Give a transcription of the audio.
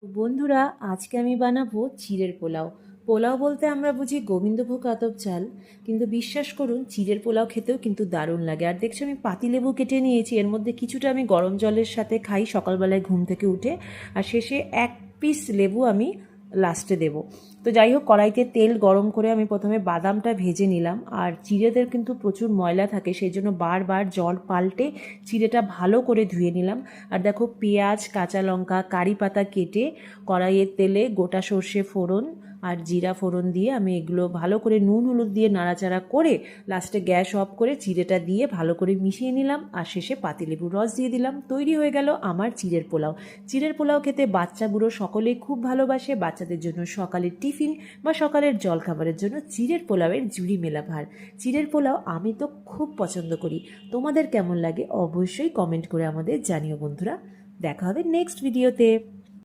বন্ধুরা, আজকে আমি বানাবো চিড়ের পোলাও। পোলাও বলতে আমরা বুঝি গোবিন্দভোগ আতপ চাল, কিন্তু বিশ্বাস করুন চিড়ের পোলাও খেতেও কিন্তু দারুণ লাগে। আর দেখছো আমি পাতিলেবু কেটে নিয়েছি, এর মধ্যে কিছুটা আমি গরম জলের সাথে খাই সকালবেলায় ঘুম থেকে উঠে, আর শেষে এক পিস লেবু আমি লাস্টে দেব। তো যাই হোক, কড়াইতে তেল গরম করে আমি প্রথমে বাদামটা ভেজে নিলাম। আর চিড়েদের কিন্তু প্রচুর ময়লা থাকে, সেই জন্য বারবার জল পাল্টে চিড়েটা ভালো করে ধুয়ে নিলাম। আর দেখো, পেঁয়াজ, কাঁচা লঙ্কা, কারি পাতা কেটে কড়াইয়ের তেলে গোটা সর্ষে ফোড়ন আর জিরা ফোড়ন দিয়ে আমি এগুলো ভালো করে নুন হলুদ দিয়ে নাড়াচাড়া করে লাস্টে গ্যাস অফ করে চিড়েটা দিয়ে ভালো করে মিশিয়ে নিলাম। আর শেষে পাতিলেবুর রস দিয়ে দিলাম। তৈরি হয়ে গেল আমার চিড়ের পোলাও। চিড়ের পোলাও খেতে বাচ্চা বুড়ো সকলেই খুব ভালোবাসে। বাচ্চাদের জন্য সকালের টিফিন বা সকালের জলখাবারের জন্য চিড়ের পোলাওয়ের জুড়ি মেলা ভার। চিড়ের পোলাও আমি তো খুব পছন্দ করি। তোমাদের কেমন লাগে অবশ্যই কমেন্ট করে আমাদের জানিও বন্ধুরা। দেখা হবে নেক্সট ভিডিওতে।